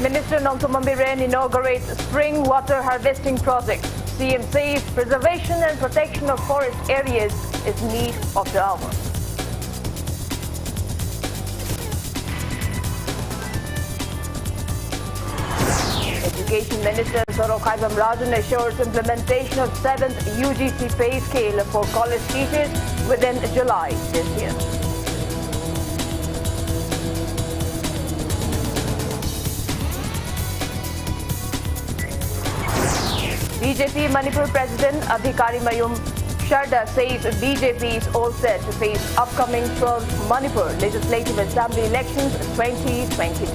Minister Nongthombambiren inaugurates spring water harvesting project. CM says preservation and protection of forest areas is need of the hour. Education Minister RAJKUMARI assures implementation of 7th UGC pay scale for college teachers within July this year. BJP Manipur President Adhikari Sharda says BJP is all set to face upcoming 12th Manipur Legislative Assembly elections 2022.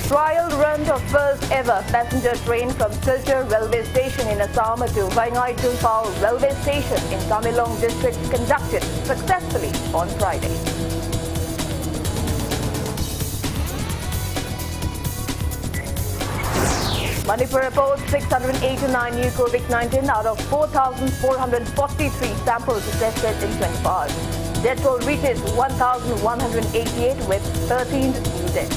Trial run of first ever passenger train from Silchar railway station in Assam to Vaingai Tunpao railway station in Tamenglong district conducted successfully on Friday. Manipur reports 689 new COVID-19 out of 4,443 samples tested in 24 hours. Death toll reaches 1,188 with 13 new deaths.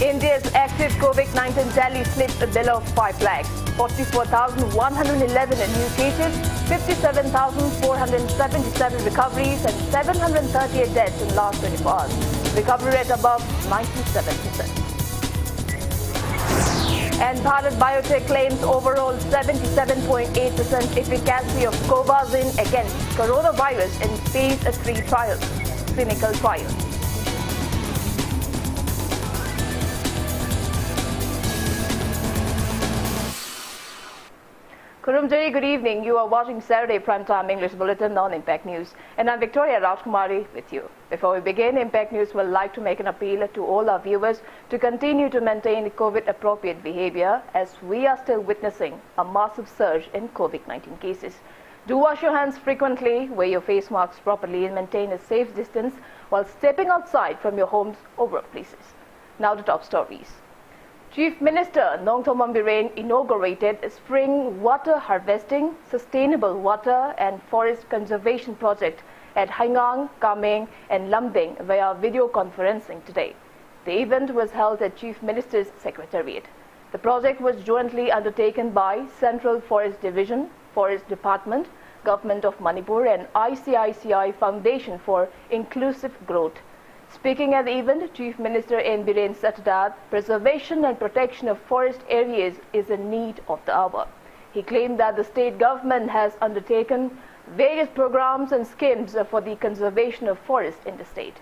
India's active COVID-19 tally slipped below 5 lakhs. 44,111 new cases, 57,477 recoveries and 738 deaths in last 24 hours. Recovery rate above 97%. And Bharat Biotech claims overall 77.8% efficacy of Covaxin against coronavirus in phase 3 trials, clinical trials. Kurumjari, good evening. You are watching Saturday Primetime English Bulletin on Impact News. And I'm Victoria Rajkumari with you. Before we begin, Impact News would like to make an appeal to all our viewers to continue to maintain COVID-appropriate behavior as we are still witnessing a massive surge in COVID-19 cases. Do wash your hands frequently, wear your face masks properly and maintain a safe distance while stepping outside from your homes or workplaces. Now to top stories. Chief Minister Nongthombambiren inaugurated spring water harvesting, sustainable water and forest conservation project at Haingang, Kameng and Lambing via video conferencing today. The event was held at Chief Minister's Secretariat. The project was jointly undertaken by Central Forest Division, Forest Department, Government of Manipur and ICICI Foundation for Inclusive Growth. Speaking at the event, Chief Minister N. Biren said that preservation and protection of forest areas is a need of the hour. He claimed that the state government has undertaken various programs and schemes for the conservation of forests in the state.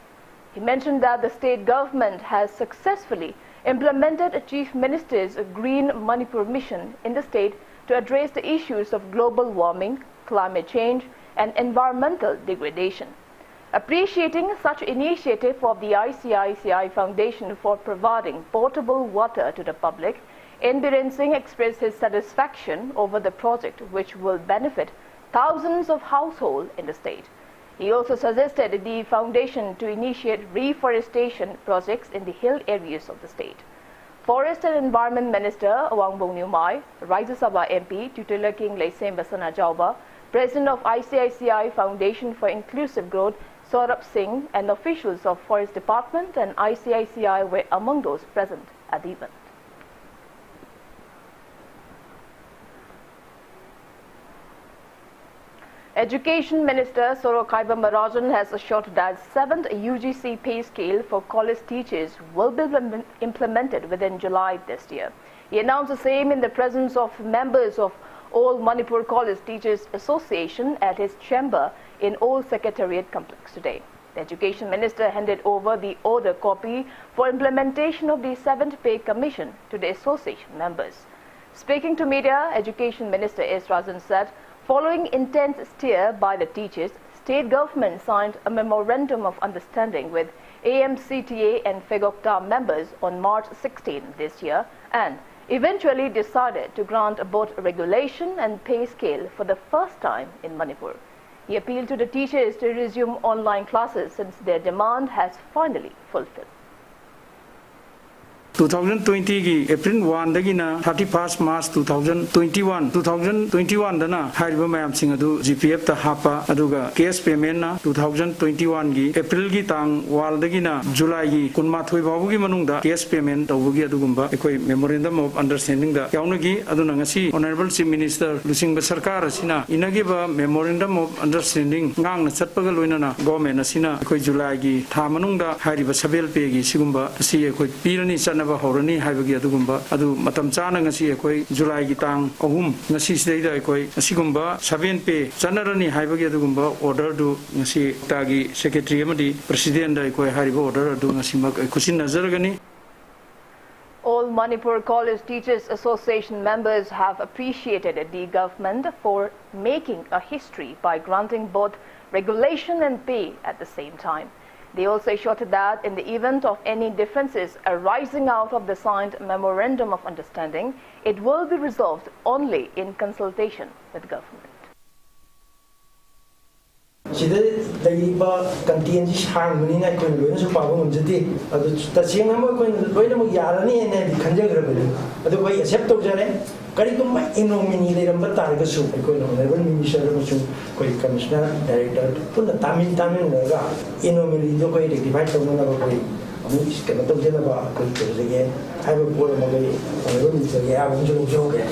He mentioned that the state government has successfully implemented Chief Minister's Green Manipur mission in the state to address the issues of global warming, climate change and environmental degradation. Appreciating such initiative of the ICICI Foundation for providing potable water to the public, N. Biren Singh expressed his satisfaction over the project which will benefit thousands of households in the state. He also suggested the foundation to initiate reforestation projects in the hill areas of the state. Forest and Environment Minister Wangbong Nyumai, Rajya Sabha MP Tutelar King Leisem Basana Jauba, President of ICICI Foundation for Inclusive Growth Saurabh Singh and officials of Forest Department and ICICI were among those present at the event. Education Minister RAJKUMARI has assured that 7th UGC pay scale for college teachers will be implemented within July this year. He announced the same in the presence of members of All Manipur College Teachers Association at his chamber in Old Secretariat Complex today. The Education Minister handed over the order copy for implementation of the 7th Pay Commission to the association members. Speaking to media, Education Minister S. Rajan said, following intense steer by the teachers, state government signed a memorandum of understanding with AMCTA and FEGOCTA members on March 16 this year and eventually decided to grant both regulation and pay scale for the first time in Manipur. He appealed to the teachers to resume online classes since their demand has finally fulfilled. 2020 gi April 1 dagina 31st March 2021 dana hariba mayam sing adu GPF ta hapa aduga cash payment na 2021 gi April gi tang wal dagina July gi kunma thoi babu gi manungda cash payment tawugi adugumba ekoi memorandum of understanding da yaunagi aduna ngasi honorable chief minister lusingba sarkar asina inagi ba memorandum of understanding ngang na chatpaga loinana government asina ekoi July gi tha manungda hariba sabel pe gi sigumba asi ekoi pirani chanaba horani haibagi adugumba adu matam chana ngasi ekoi July gi tang ahum ngasi sidaida ekoi asigumba 7 pe chanarani haibagi adugumba order du ngasi tagi secretary amadi president da ekoi hariba order adu ngasi mak kusin nazaragani. All Manipur College Teachers Association members have appreciated the government for making a history by granting both regulation and pay at the same time. They also assured that in the event of any differences arising out of the signed memorandum of understanding, it will be resolved only in consultation with government. Sida daiba content hang mani na ko loina su pa bom jati adu ta sing ma ko loina mo yarani ne di khanja grabali adu bai accept to jare kari tum ma inomini le ram ta ga su ko no ne ban minister ko su ko commissioner director to na tamin ga inomini do ko rectify to na ba ko amu iske ma to jena ba ko to je ai ba ko ma ga minister ga amu jo ga.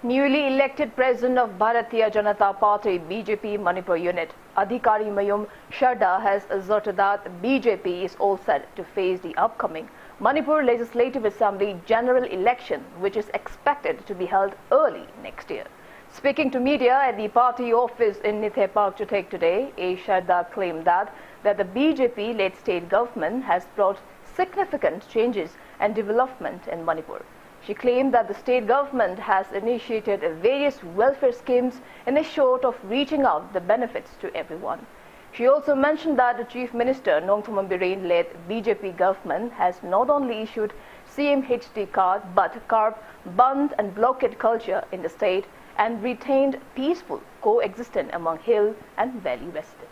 Newly elected president of Bharatiya Janata Party BJP Manipur unit, Adhikari Mayum Sharda, has asserted that BJP is all set to face the upcoming Manipur Legislative Assembly general election, which is expected to be held early next year. Speaking to media at the party office in Nithe Park Chutek today, A. Sharda claimed that the BJP-led state government has brought significant changes and development in Manipur. She claimed that the state government has initiated various welfare schemes in a short of reaching out the benefits to everyone. She also mentioned that the Chief Minister Nongthoman Biren-led BJP government has not only issued CMHD card but curbed band and blockade culture in the state and retained peaceful coexistence among hill and valley residents.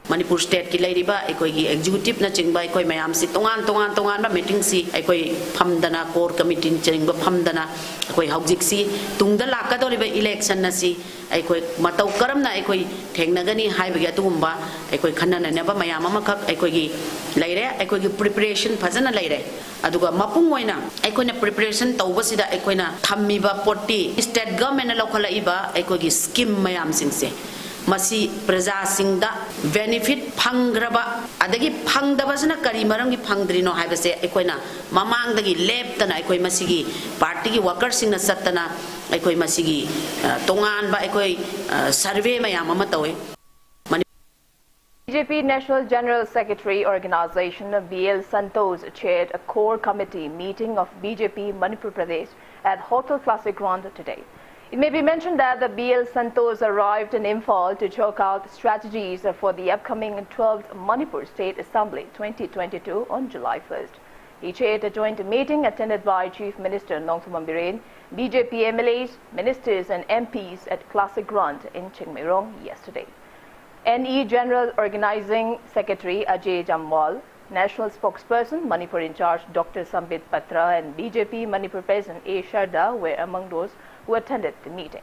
Manipur State ki lairiba ekoi gi executive na chingba ekoi mayam si tongan ba meeting si ekoi phamdana core committee chingba phamdana ekoi haujik si tungda lakka doriba election na si ekoi matau karam na ekoi thengnagani haiba gi atugumba ekoi khanana ne ba mayam ama khak ekoi gi laire ekoi gi preparation phajana laire aduga mapung oina ekoi na preparation tawba sida ekoi na thammiba poti state government na lokhala iba ekoi gi scheme mayam singse masi praja singda benefit phangraba adagi phangdabasna kari maram gi phangdrino haibase ekoina mamang dagi leptana ekoi masigi party gi workers singna satana ekoi masigi tongan ba ekoi survey mayam ama tawe. BJP National General Secretary Organization BL Santosh chaired a core committee meeting of BJP Manipur Pradesh at Hotel Classic Grand today. It may be mentioned that the BL Santosh arrived in Imphal to chalk out strategies for the upcoming 12th Manipur State Assembly 2022 on July 1st. He chaired a joint meeting attended by Chief Minister Nongthoman Biren, BJP MLAs, ministers and MPs at Classic Grand in Chingmairong yesterday. NE General Organizing Secretary Ajay Jamwal, National Spokesperson Manipur in charge Dr. Sambit Patra and BJP Manipur President A. Sharda were among those who attended the meeting.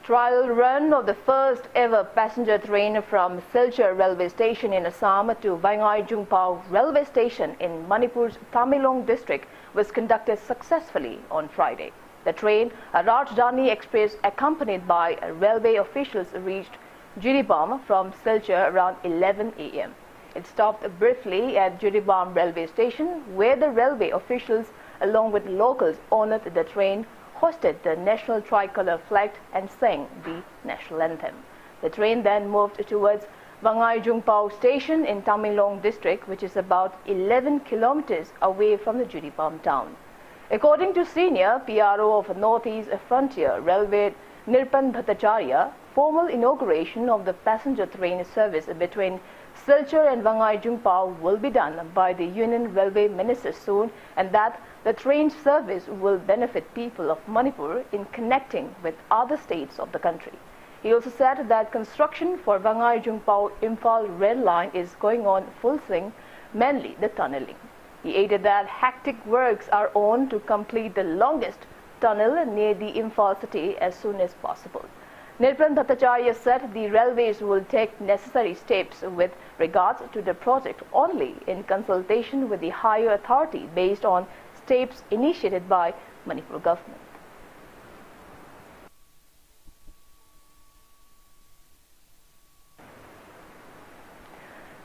Trial run of the first ever passenger train from Silchar railway station in Assam to Bangai Jungpao railway station in Manipur's Thamilong district was conducted successfully on Friday. The train, a Rajdhani Express accompanied by railway officials, reached Jiribam from Silchar around 11 a.m. It stopped briefly at Jiribam railway station, where the railway officials, along with locals, honored the train, hosted the national tricolor flag and sang the national anthem. The train then moved towards Bangai Jungpao station in Thamilong district, which is about 11 kilometers away from the Jiribam town. According to senior PRO of Northeast Frontier Railway Nirpan Bhattacharya, formal inauguration of the passenger train service between Silchar and Bangai Jungpao will be done by the Union Railway Minister soon, and that the train service will benefit people of Manipur in connecting with other states of the country. He also said that construction for Bangai Jungpao Imphal rail line is going on full swing, mainly the tunneling. He added that hectic works are on to complete the longest tunnel near the Imphal city as soon as possible. Nirpan Bhattacharya said the railways will take necessary steps with regards to the project only in consultation with the higher authority based on steps initiated by Manipur government.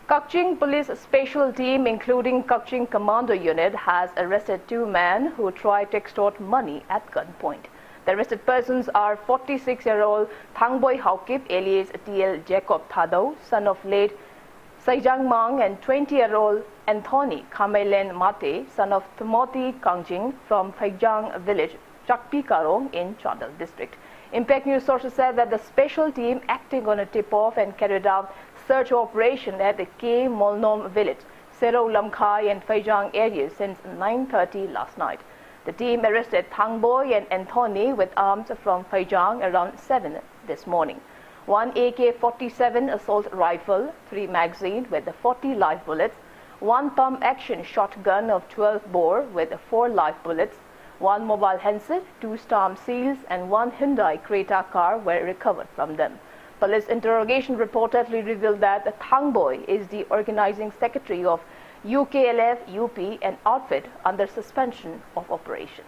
Kaching Police Special Team, including Kaching Commando Unit, has arrested 2 men who tried to extort money at gunpoint. The arrested persons are 46-year-old Thangboy Haukip alias TL Jacob Thado, son of late Saijang Mang, and 20-year-old Anthony Kamelen Mate, son of Timothy Kangjing from Phaijang village, Chakpi Karong in Chandal district. Impact News sources said that the special team, acting on a tip-off and carried out search operation at the K Molnom village, Sero Lamkhai and Phaijang areas since 9:30 last night. The team arrested Thangboy and Anthony with arms from Phaijang around 7 this morning. 1 AK-47 assault rifle, 3 magazines with 40 live bullets, 1 pump-action shotgun of 12 bore with 4 live bullets, 1 mobile handset, 2 storm seals, and 1 Hyundai Creta car were recovered from them. Police interrogation reportedly revealed that Thangboy is the organizing secretary of UKLF UP, an outfit under suspension of operation.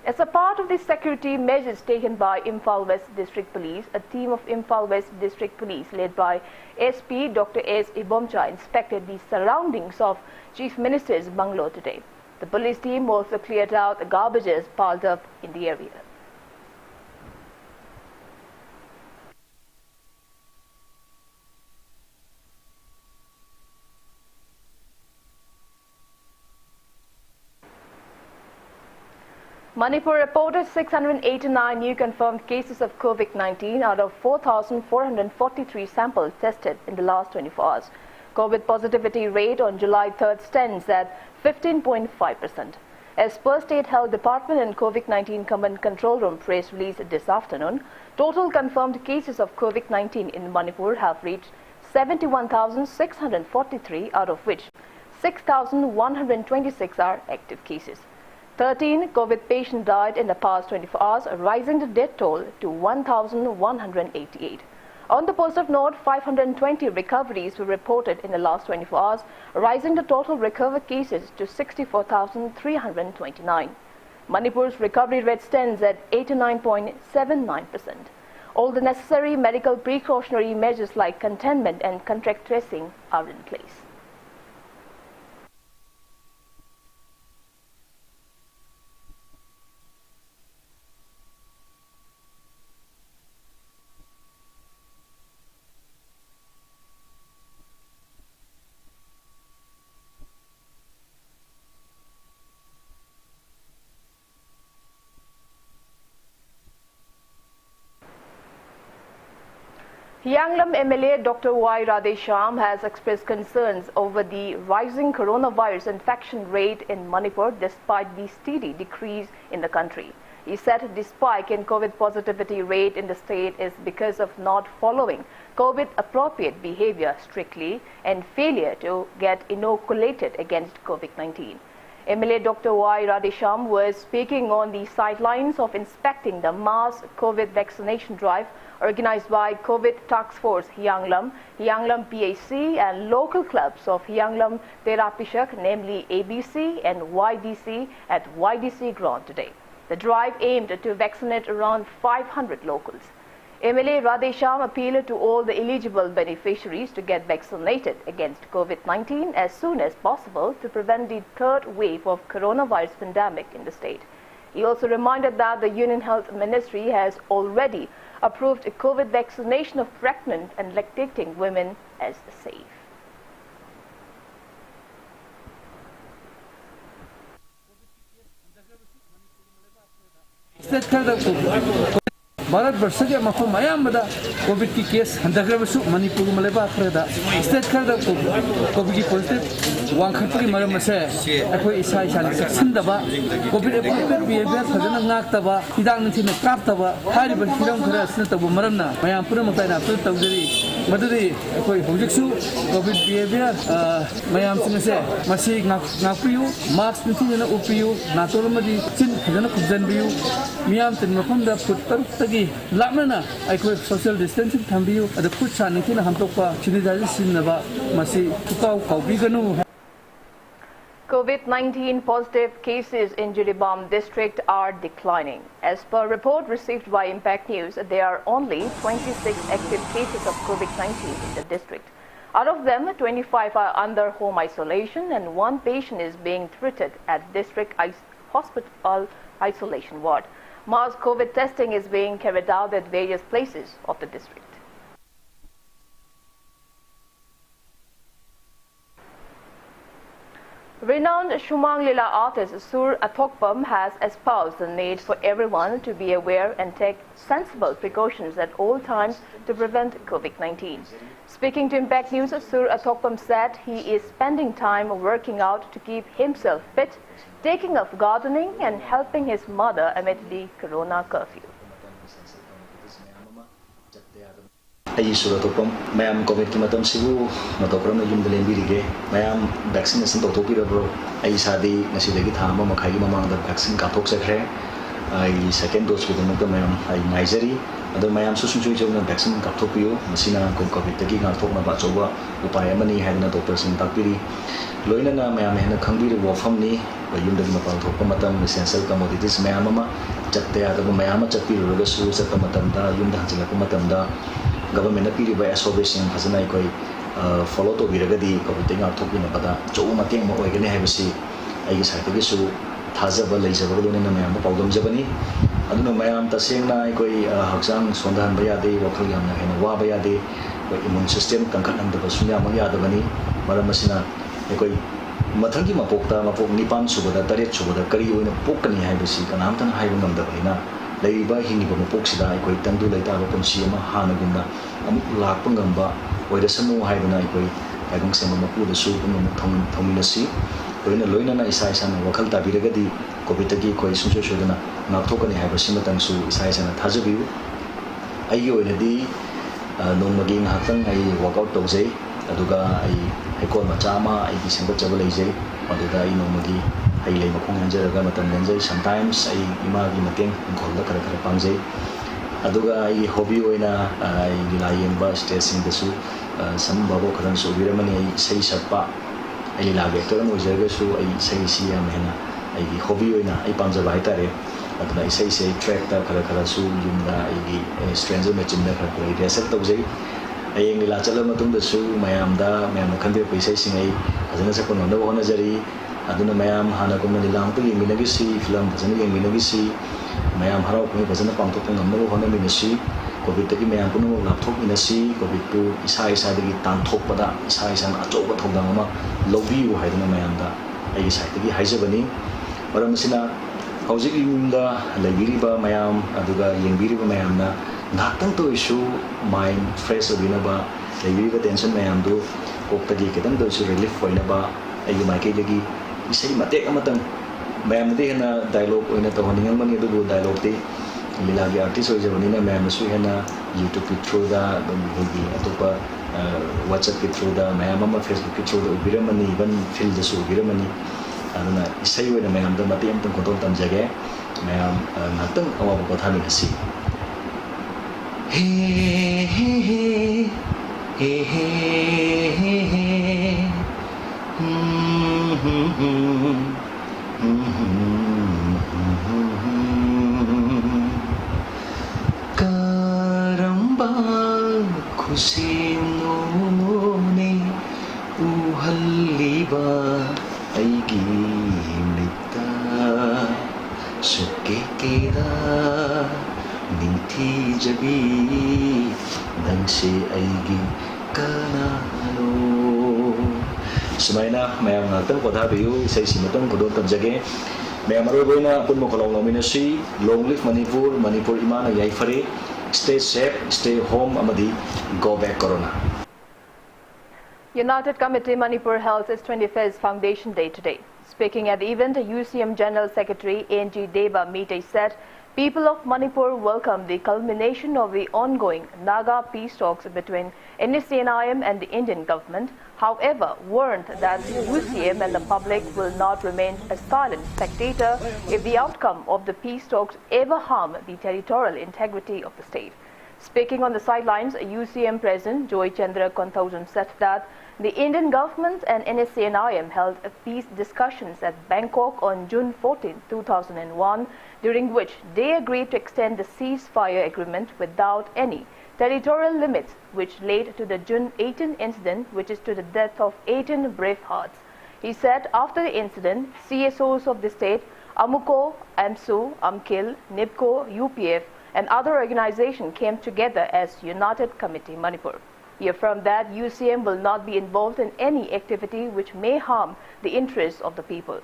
As a part of the security measures taken by Imphal West District Police, a team of Imphal West District Police led by SP Dr. S. Ibomcha inspected the surroundings of Chief Minister's bungalow today. The police team also cleared out the garbages piled up in the area. Manipur reported 689 new confirmed cases of COVID-19 out of 4,443 samples tested in the last 24 hours. COVID positivity rate on July 3rd stands at 15.5%. As per State Health Department and COVID-19 Command Control Room press release this afternoon, total confirmed cases of COVID-19 in Manipur have reached 71,643, out of which 6,126 are active cases. 13 COVID patients died in the past 24 hours, rising the death toll to 1,188. On the positive note, 520 recoveries were reported in the last 24 hours, rising the total recovered cases to 64,329. Manipur's recovery rate stands at 89.79%. All the necessary medical precautionary measures like containment and contact tracing are in place. Yanglam MLA Dr. Y. Radhesham has expressed concerns over the rising coronavirus infection rate in Manipur despite the steady decrease in the country. He said the spike in COVID positivity rate in the state is because of not following COVID-appropriate behavior strictly and failure to get inoculated against COVID-19. MLA Dr. Y. Radhesham was speaking on the sidelines of inspecting the mass COVID vaccination drive organized by COVID Task Force Yanglam, Yanglam PAC and local clubs of Yanglam Terapishak, namely ABC and YDC at YDC ground today. The drive aimed to vaccinate around 500 locals. MLA Radhesham appealed to all the eligible beneficiaries to get vaccinated against COVID-19 as soon as possible to prevent the third wave of coronavirus pandemic in the state. He also reminded that the Union Health Ministry has already approved COVID vaccination of pregnant and lactating women as safe. Bharat वर्ष के मफम मयामदा covid की case हंदग्रबसु मणिपुर मलेबा खरदा state खरदा covid की पॉजिटिव वांखटपगी मरम से अखोई इसा इसा सक्सनदबा कोविड एप्रोप्रिएट बिहेवियर फजन नाक्तबा हिदाक नथिन काप्तबा हारिब हिरम खरा असन तबु मरमना मयाम पुरमताइना पुर तौजरी मदुरी अखोई हौजिकसु कोविड बिहेवियर मयाम सिंगसे मसी नापियु मास्क नथिन उपियु नातोलमदी चिन फजन खुजनबियु मियाम तिन मफमदा फुट तरुक्तगी लामना अखोई सोशल डिस्टेंसिंग थंबियु अद foot सानिथिन हमतोपा sanitiser सिनबा Masih तुकाउ काउबिगनु COVID-19 positive cases in Jiribam district are declining. As per report received by Impact News, there are only 26 active cases of COVID-19 in the district. Out of them, 25 are under home isolation and one patient is being treated at district hospital isolation ward. Mass COVID testing is being carried out at various places of the district. Renowned Shumang Lila artist Sur Athokpam has espoused the need for everyone to be aware and take sensible precautions at all times to prevent COVID-19. Speaking to Impact News, Sur Athokpam said he is spending time working out to keep himself fit, taking up gardening and helping his mother amid the corona curfew. I Sur Athokpam, Mayam COVID ki matam sibu matokram na yumda lembirige Mayam vaccination to topira bro I sadi nasidagi thama makhai mamang da vaccine ka thok sakre I second dose with the Mayam I Nigeri other Mayam susun chui na vaccine ka thokpiyo masina ko COVID taki ka thok na ba chowa upaya mani hadna doctor sin takpiri loina na Mayam hena khangbi wafam ni yumda ki mapal thokpa matam essential commodities Mayam ma chatte ya da Mayam chappi ro ga su sakka matam da yumda hanjila ko matam da government appeal by association hasana koi follow to biragadi COVID nga thokina bada cho mateng mo oigani haibasi ai site gi su thajaba leijaba do na mayam pawdom jabani aduna mayam tasengna koi haksang sondan baya de wakhal yamna hena wa baya de koi immune system kangkhat nam da sunya ma ya da bani maram masina koi mathangi mapokta mapok nipan subada taret subada kari oina pokani haibasi kanam tan haibu ngam da bani leiba hingi ba mapok sida koi tangdu leita ba punsi ma hanagunda amuk lakpa ngamba oirasanu haibana koi agung sema mapu da su kuma thominasi loina loina na isa isa na wakal ta biragadi covid gi koi sunso shodana ngakthokani haiba simatang su isa isa na thajabiu ai oinadi nongmagi nghatang ai workout tawjai aduga ai haikol machama ai gi semba chabal leijai aduga ai nongmagi ai lei makong hanjaraga matam lenjai sometimes ai ima gi mateng ngolda kara kara pangjai aduga ai hobby oina ai gilayemba staging dasu sam babo khadan so biramani ai sei sappa ai la vector mo jerga su ai sei si ya mena ai gi hobby oina ai pamjaba haitare aduga ai sei track ta kara kara su yumda ai gi stranger machine na kara reset tawjai ai ngila chala matung dasu mayam khande paisai sing ai azana sa kono da hona jari aduna mayam hana ko mani lang pagi minagi si film bajana yang minagi si mayam harau ko bajana pangtok ngam no hona minasi covid taki mayam ko no laptop minasi covid pu isa dagi tan thok pada isa na acho ba thok dang ma lobby u haidana mayam da ai sai taki haijabani maram sina hojik yumda laibiri ba mayam aduga yengbiri ba mayam na ngakang to issue mind fresh obina ba laibiri ba tension mayam do koktagi kedang do su relief hoina ba ai mai ke lagi isai matek amatang mayam de na dialogue oina to honingal mani du dialogue te lilagi artist oi jabani na mayam su hena youtube ke through da hogi atopa whatsapp ke through da mayam ma facebook ke through da ubiramani ban feel da su ubiramani aduna isai oina mayam da matek amtang konton tam jage mayam natang awa ko thani hasi he he he he he Karamba khusino ne uhaliba aigi mita suke kera ninti jabi nangse aigi kanalo Sumaina mayam ngatang ko thabiu sai simatong ko don tamjage May amaroy pun mo kolong nominasi long live Manipur, Manipur imana yai fare, stay safe, stay home amadi go back corona. United Committee Manipur held its 25th Foundation Day today. Speaking at the event, UCM General Secretary N.G. Deba Meete said people of Manipur welcome the culmination of the ongoing Naga peace talks between NSCNIM and the Indian government, however warned that UCM and the public will not remain a silent spectator if the outcome of the peace talks ever harm the territorial integrity of the state. Speaking on the sidelines, UCM President Joy Chandra Konthauzan said that the Indian government and NSCNIM held peace discussions at Bangkok on June 14, 2001, during which they agreed to extend the ceasefire agreement without any territorial limits, which led to the June 18 incident, which is to the death of 18 brave hearts. He said after the incident, CSOs of the state, AMUCO, AMSU, AMKIL, NIPCO, UPF, and other organizations came together as United Committee Manipur. He affirmed that UCM will not be involved in any activity which may harm the interests of the people.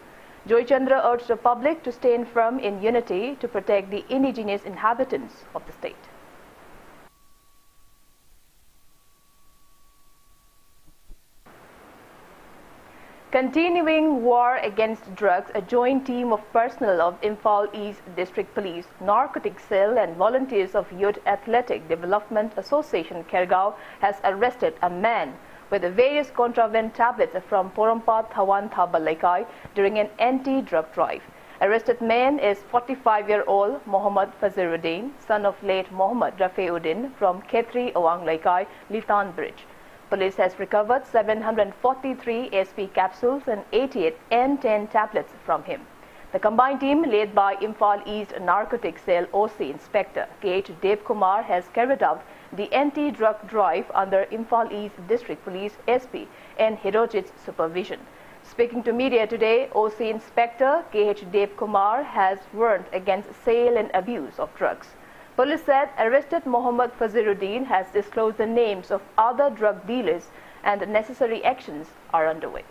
Joy Chandra urged the public to stand firm in unity to protect the indigenous inhabitants of the state. Continuing war against drugs, a joint team of personnel of Imphal East District Police, Narcotics Cell and volunteers of Youth Athletic Development Association Khergaon has arrested a man with various contraband tablets from Porompat Thawan Thaba Laikai during an anti-drug drive. Arrested man is 45-year-old Mohammad Faziruddin, son of late Mohammad Rafeuddin from Khetri Awang Laikai, Litan Bridge. Police has recovered 743 SP capsules and 88 N10 tablets from him. The combined team led by Imphal East Narcotics Cell OC Inspector KH RAJKUMARI has carried out the anti-drug drive under Imphal East District Police SP and Hirojit's supervision. Speaking to media today, OC Inspector KH RAJKUMARI has warned against sale and abuse of drugs. Police said arrested Mohammad Faziruddin has disclosed the names of other drug dealers and necessary actions are underway.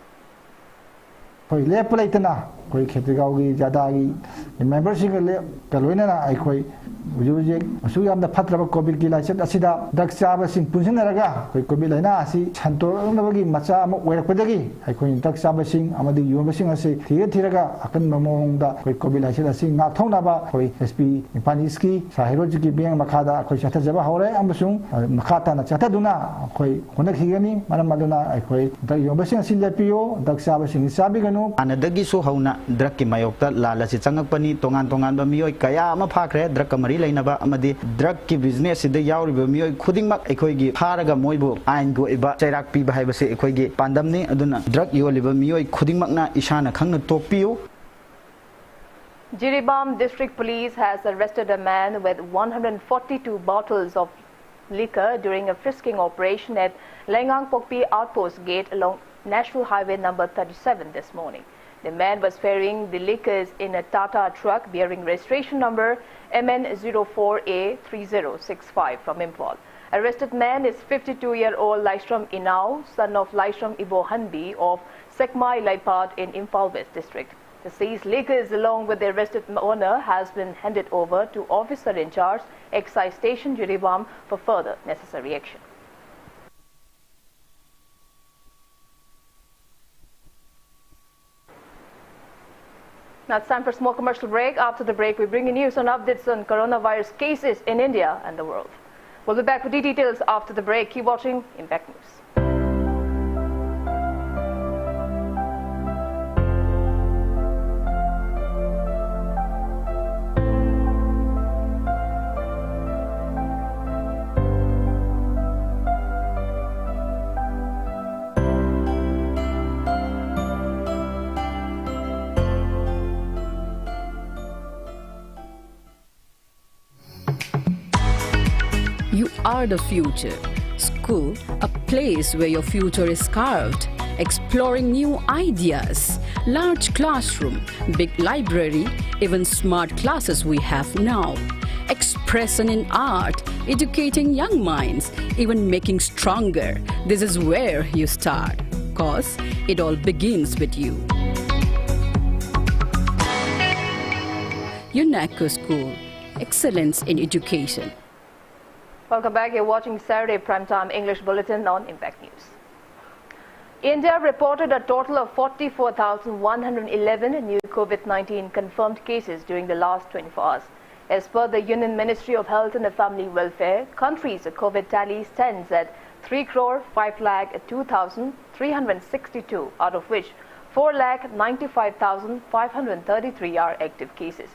Ujujik masuk yang dapat terapa COVID ki license asida daksa basing punsen naraga koi COVID laina asi chantor ang bagi maca amok werak padagi ai koi daksa basing amadi yuam basing asi thiraga akan mamong da koi COVID license asi nga thong na ba koi SP Impaniski Sahiroj ki beng makada koi chata jaba hore amasung makata na chata duna koi honak higani maram maduna ai koi da yuam basing asi lepio daksa basing sabi ganu anadagi so hauna drug ki mayokta lalasi changak pani tongan ba mioi kaya ama phakre drug kamari lainaba amadi drug ki business sida yauriba mioi khudingmak ekhoi pharaga moibu ain go iba chairak pi ba haibase ekhoi gi pandamni aduna drug yoliba mioi khudingmak na isana khangna tokpiu. Jiribam District Police has arrested a man with 142 bottles of liquor during a frisking operation at Lengang Pokpi Outpost Gate along National Highway number 37 this morning. The man was ferrying the liquors in a Tata truck bearing registration number MN04A3065 from Imphal. Arrested man is 52-year-old Laishram Inau, son of Laishram Ibo Hanbi of Sekmai Laipat in Imphal West District. The seized liquors along with the arrested owner has been handed over to officer in charge, Excise Station Jiribam, for further necessary action. Now it's time for a small commercial break. After the break, we bring you news on updates on coronavirus cases in India and the world. We'll be back with the details after the break. Keep watching Impact News. You are the future. School, a place where your future is carved. Exploring new ideas. Large classroom, big library, even smart classes we have now. Expression in art, educating young minds, even making stronger. This is where you start. 'Cause it all begins with you. UNESCO School. Excellence in education. Welcome back. You're watching Saturday Primetime English Bulletin on Impact News. India reported a total of 44,111 new COVID-19 confirmed cases during the last 24 hours. As per the Union Ministry of Health and Family Welfare, country's COVID tally stands at 3,502,362, out of which 4,95,533 are active cases.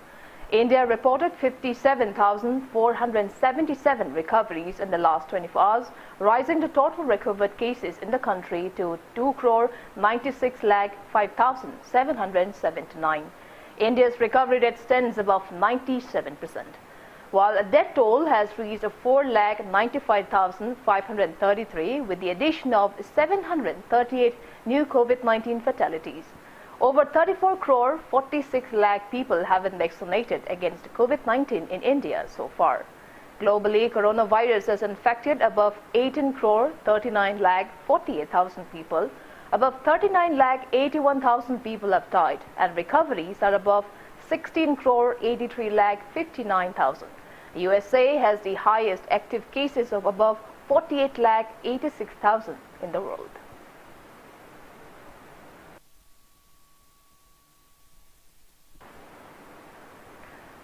India reported 57,477 recoveries in the last 24 hours, rising the total recovered cases in the country to 2,96,05,779. India's recovery rate stands above 97%, while a death toll has reached 4,95,533 with the addition of 738 new COVID-19 fatalities. Over 34 crore 46 lakh people have been vaccinated against COVID-19 in India so far. Globally, coronavirus has infected above 18 crore 39 lakh 48,000 people. Above 39 lakh 81,000 people have died, and recoveries are above 16 crore 83 lakh 59,000. USA has the highest active cases of above 48 lakh 86,000 in the world.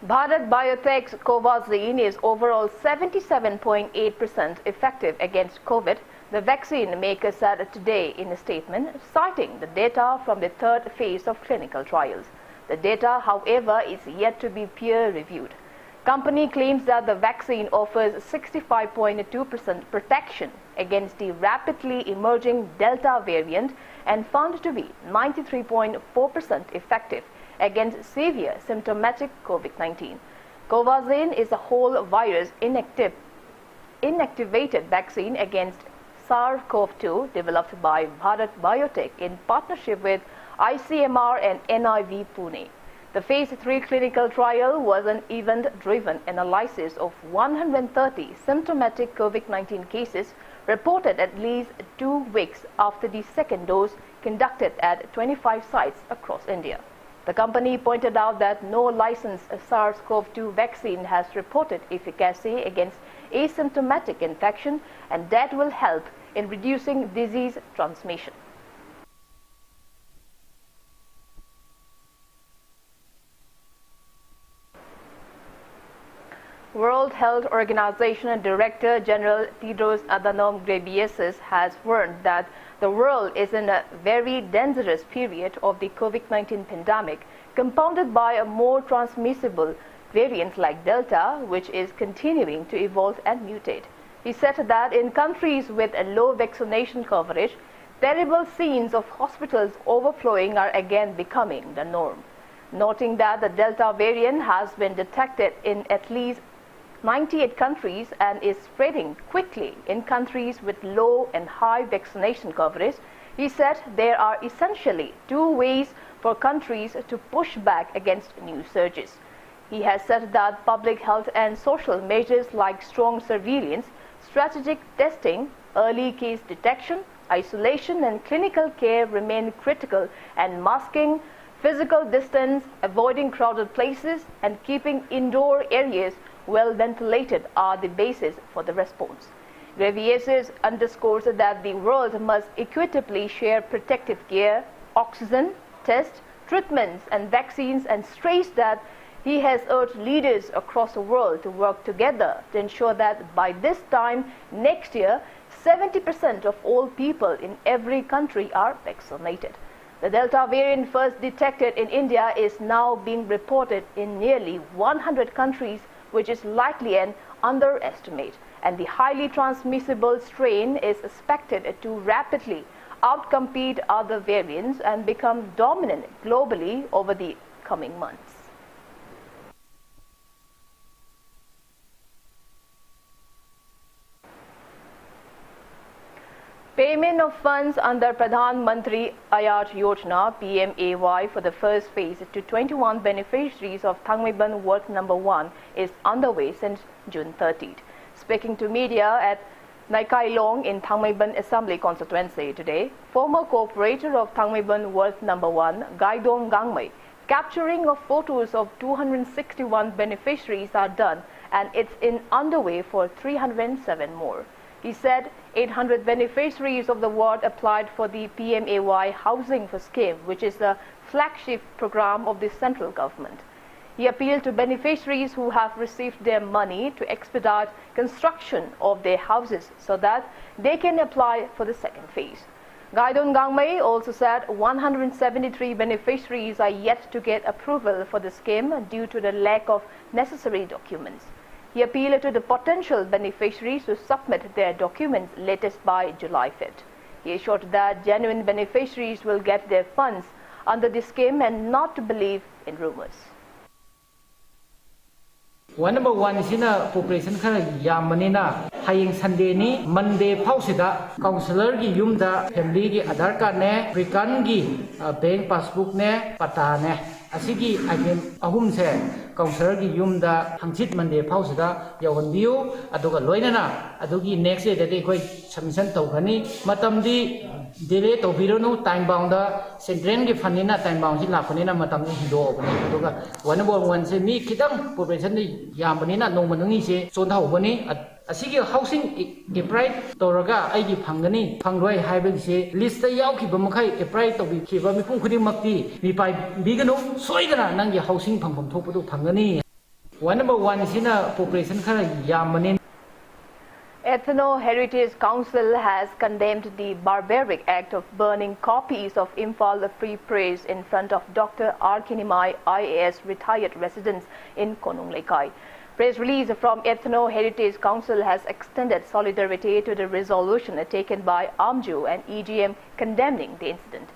Bharat Biotech's Covaxin is overall 77.8% effective against COVID, the vaccine maker said today in a statement, citing the data from the third phase of clinical trials. The data, however, is yet to be peer-reviewed. Company claims that the vaccine offers 65.2% protection against the rapidly emerging Delta variant and found to be 93.4% effective against severe symptomatic COVID-19. Covaxin is a whole virus inactivated vaccine against SARS-CoV-2 developed by Bharat Biotech in partnership with ICMR and NIV Pune. The Phase 3 clinical trial was an event-driven analysis of 130 symptomatic COVID-19 cases reported at least 2 weeks after the second dose, conducted at 25 sites across India. The company pointed out that no licensed SARS-CoV-2 vaccine has reported efficacy against asymptomatic infection, and that will help in reducing disease transmission. World Health Organization Director General Tedros Adhanom Ghebreyesus has warned that the world is in a very dangerous period of the COVID-19 pandemic, compounded by a more transmissible variant like Delta, which is continuing to evolve and mutate. He said that in countries with a low vaccination coverage, terrible scenes of hospitals overflowing are again becoming the norm, noting that the Delta variant has been detected in at least 98 countries and is spreading quickly in countries with low and high vaccination coverage. He said there are essentially 2 ways for countries to push back against new surges. He has said that public health and social measures like strong surveillance, strategic testing, early case detection, isolation and clinical care remain critical, and masking, physical distance, avoiding crowded places and keeping indoor areas well ventilated are the basis for the response. Ghebreyesus underscores that the world must equitably share protective gear, oxygen, tests, treatments and vaccines, and stressed that he has urged leaders across the world to work together to ensure that by this time next year, 70% of all people in every country are vaccinated. The Delta variant, first detected in India, is now being reported in nearly 100 countries, which is likely an underestimate, and the highly transmissible strain is expected to rapidly outcompete other variants and become dominant globally over the coming months. Payment of funds under Pradhan Mantri Ayat Yojana (PMAY) for the first phase to 21 beneficiaries of Thangmeiban Worth Number 1 is underway since June 30th. Speaking to media at Naikailong in Thangmeiban Assembly constituency today, former cooperator of Thangmeiban Worth Number 1, Gaidong Gangmei, capturing of photos of 261 beneficiaries are done, and it's in underway for 307 more. He said 800 beneficiaries of the ward applied for the PMAY Housing for Scheme, which is the flagship program of the central government. He appealed to beneficiaries who have received their money to expedite construction of their houses so that they can apply for the second phase. Gaidon Gangmei also said 173 beneficiaries are yet to get approval for the scheme due to the lack of necessary documents. He appealed to the potential beneficiaries to submit their documents latest by July 5th. He assured that genuine beneficiaries will get their funds under the scheme and not to believe in rumors. Number one is in a population Yamanina, Haying Sunday ni, Monday Pausida, Councillor Gi Yumda, Family Gi Aadhaar Card ne, Return Gi Bank Passbook ne, Pata ne, Asigi again Ahum se, Councillor Gi Yumda, Hangsit Monday Pausida, Yawan View, Adoga Loinana, Adogi next day that they quite submission tokani, Matamdi, delay to Virono, time bounder, Central Gi Fanina, time bound Lafanina, Matamdi Hido, Adoga, one say me, Kidam, population. Yamanina no manungi se sonda hobani asigi housing apply toraga aigi phangani phangroi haibagi se list ta yaukhiba makhai apply to bi khiba mipum khuding makti mi pai bigano soidana nangi housing phangpham thopadu phangani number 1 sina population khara yamani. Ethno Heritage Council has condemned the barbaric act of burning copies of Imphal Free Press in front of Dr. RAJKUMARI IAS retired residence in Konung Lekai. Press release from Ethno Heritage Council has extended solidarity to the resolution taken by AMJU and EGM condemning the incident.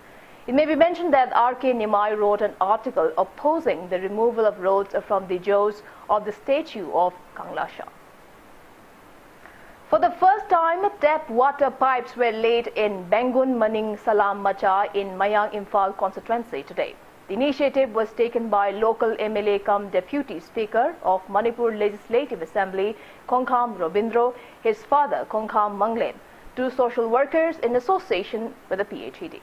It may be mentioned that RAJKUMARI wrote an article opposing the removal of roads from the jaws of the statue of Kanglasha. For the first time, tap water pipes were laid in Bengun Maning Salam Macha in Mayang Imphal constituency today. The initiative was taken by local MLA cum Deputy Speaker of Manipur Legislative Assembly, Kongkham Robindro, his father Kongkham Manglem, two social workers in association with the PHED.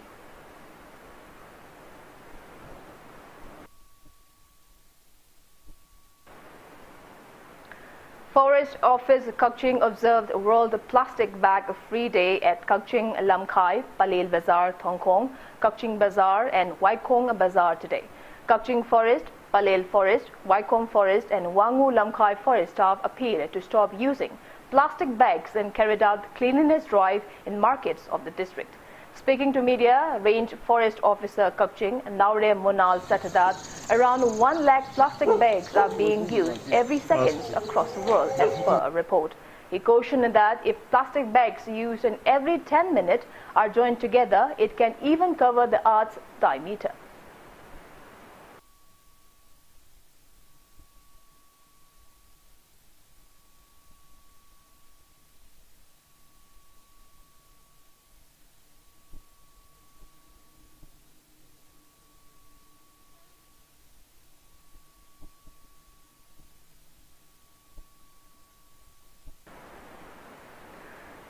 Forest Office Kaching observed World Plastic Bag Free Day at Kaching Lamkai, Palil Bazar, Thongkong, Kaching Bazar and Waikong Bazar today. Kaching Forest, Palil Forest, Waikong Forest and Wangu Lamkai Forest staff appealed to stop using plastic bags and carried out cleanliness drive in markets of the district. Speaking to media, Range Forest Officer Kaching Naure Munal said that around 1 lakh plastic bags are being used every second across the world as per a report. He cautioned that if plastic bags used in every 10 minutes are joined together, it can even cover the Earth's diameter.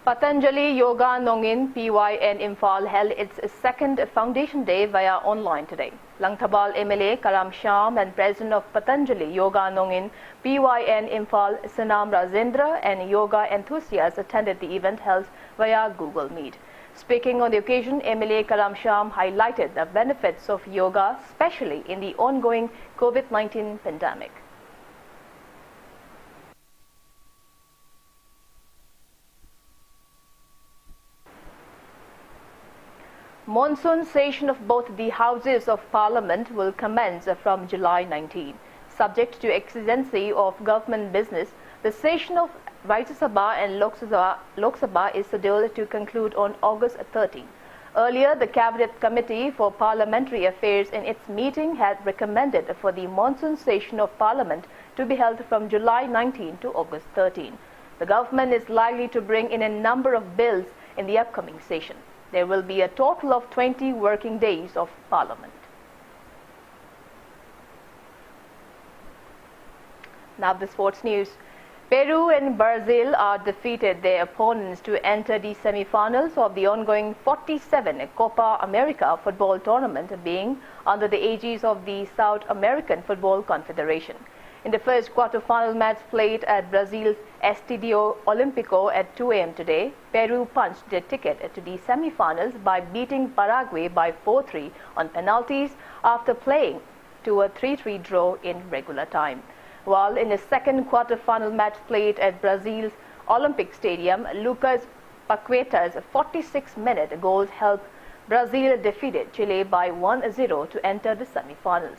Patanjali Yoga Nongin PYN Imphal held its second Foundation Day via online today. Langthabal MLA Karam Shyam and President of Patanjali Yoga Nongin PYN Imphal Sanam Rajendra and yoga enthusiasts attended the event held via Google Meet. Speaking on the occasion, MLA Karam Shyam highlighted the benefits of yoga, especially in the ongoing COVID-19 pandemic. Monsoon session of both the Houses of Parliament will commence from July 19. Subject to exigency of government business, the session of Rajya Sabha and Lok Sabha is scheduled to conclude on August 13. Earlier, the Cabinet Committee for Parliamentary Affairs in its meeting had recommended for the monsoon session of Parliament to be held from July 19 to August 13. The government is likely to bring in a number of bills in the upcoming session. There will be a total of 20 working days of Parliament. Now the sports news. Peru and Brazil are defeated their opponents to enter the semi-finals of the ongoing 47 Copa America football tournament being under the aegis of the South American Football Confederation. In the first quarter-final match played at Brazil's Estadio Olímpico at 2 a.m. today, Peru punched their ticket to the semi-finals by beating Paraguay by 4-3 on penalties after playing to a 3-3 draw in regular time. While in the second quarter-final match played at Brazil's Olympic Stadium, Lucas Paqueta's 46-minute goals helped Brazil defeated Chile by 1-0 to enter the semi-finals.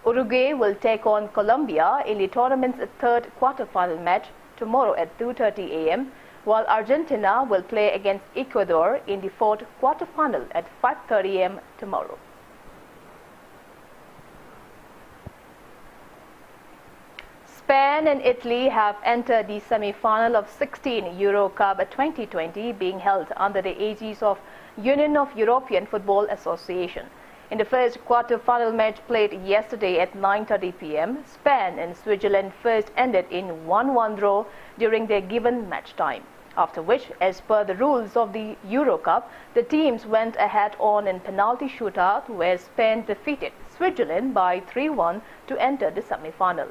Uruguay will take on Colombia in the tournament's third quarter-final match tomorrow at 2:30 a.m., while Argentina will play against Ecuador in the fourth quarter-final at 5:30 a.m. tomorrow. Spain and Italy have entered the semi-final of 16 Euro Cup 2020 being held under the aegis of Union of European Football Association. In the first quarter-final match played yesterday at 9:30 p.m., Spain and Switzerland first ended in 1-1 draw during their given match time, after which, as per the rules of the Euro Cup, the teams went ahead on in penalty shootout where Spain defeated Switzerland by 3-1 to enter the semi-final.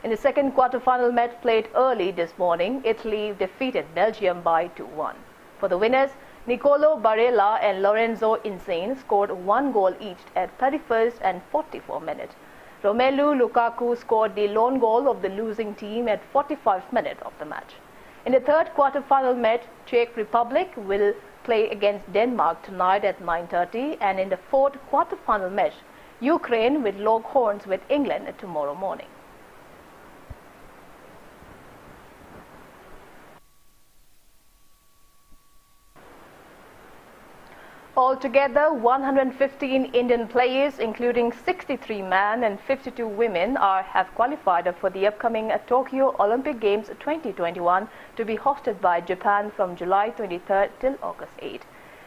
In the second quarter-final match played early this morning, Italy defeated Belgium by 2-1. For the winners, Nicolo Barella and Lorenzo Insigne scored 1 goal each at 31st and 44th minutes. Romelu Lukaku scored the lone goal of the losing team at 45th minute of the match. In the third quarter-final match, Czech Republic will play against Denmark tonight at 9:30, and in the fourth quarter-final match, Ukraine will lock horns with England tomorrow morning. Altogether, 115 Indian players, including 63 men and 52 women, have qualified for the upcoming Tokyo Olympic Games 2021 to be hosted by Japan from July 23rd till August 8.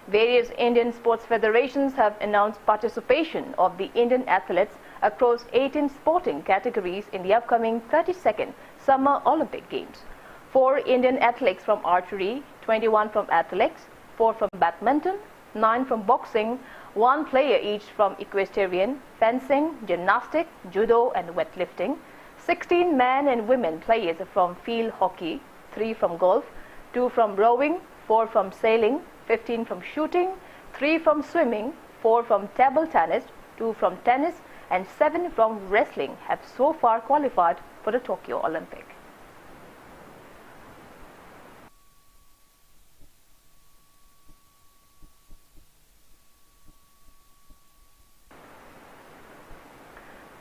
Various Indian sports federations have announced participation of the Indian athletes across 18 sporting categories in the upcoming 32nd Summer Olympic Games. 4 Indian athletes from archery, 21 from athletics, 4 from badminton, 9 from boxing, 1 player each from equestrian, fencing, gymnastics, judo and weightlifting, 16 men and women players from field hockey, 3 from golf, 2 from rowing, 4 from sailing, 15 from shooting, 3 from swimming, 4 from table tennis, 2 from tennis and 7 from wrestling have so far qualified for the Tokyo Olympic.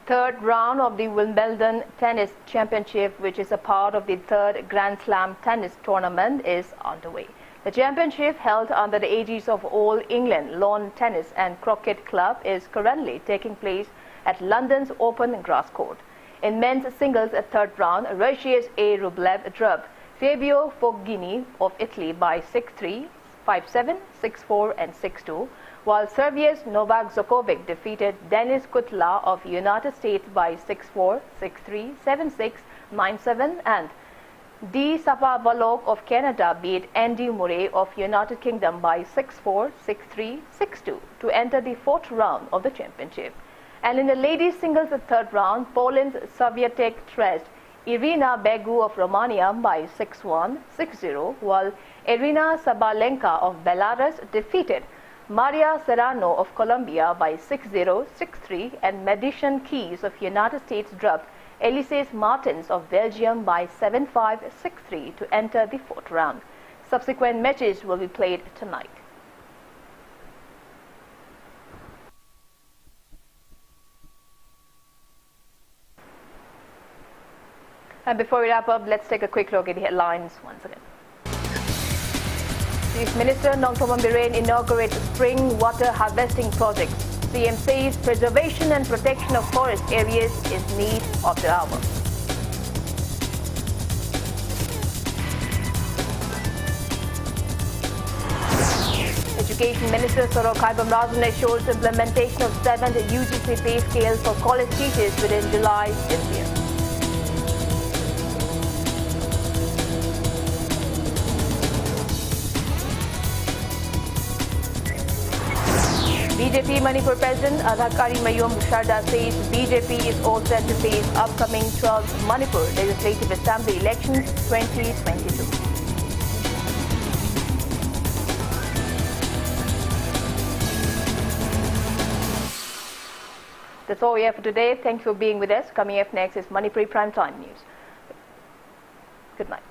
Third round of the Wimbledon Tennis Championship, which is a part of the third Grand Slam tennis tournament, is underway. The championship, held under the aegis of All England Lawn Tennis and Croquet Club, is currently taking place at London's Open Grass Court. In men's singles third round, Russia's A. Rublev drubbed Fabio Fognini of Italy by 6-3, 5-7, 6-4 and 6-2, while Serbia's Novak Djokovic defeated Denis Kutla of United States by 6-4, 6-3, 7-6, 9-7, and D. Shapovalov of Canada beat Andy Murray of United Kingdom by 6-4, 6-3, 6-2 to enter the fourth round of the championship. And in the ladies singles third round, Poland's Swiatek thrashed Irina Begu of Romania by 6-1, 6-0, while Irina Sabalenka of Belarus defeated Maria Serrano of Colombia by 6-0, 6-3, and Madison Keys of United States drubbed Elise Martins of Belgium by 7-5, 6-3 to enter the fourth round. Subsequent matches will be played tonight. And before we wrap up, let's take a quick look at the headlines once again. Chief Minister Nongthombam Biren inaugurates spring water harvesting projects. CM says preservation and protection of forest areas is need of the hour. Education Minister Sorokai Bamrajan assures implementation of 7th UGC pay scale for college teachers within July this year. BJP Manipur President RAJKUMARI Sharda says BJP is all set to face upcoming 12th Manipur Legislative Assembly elections 2022. That's all we have for today. Thank you for being with us. Coming up next is Manipuri Primetime News. Good night.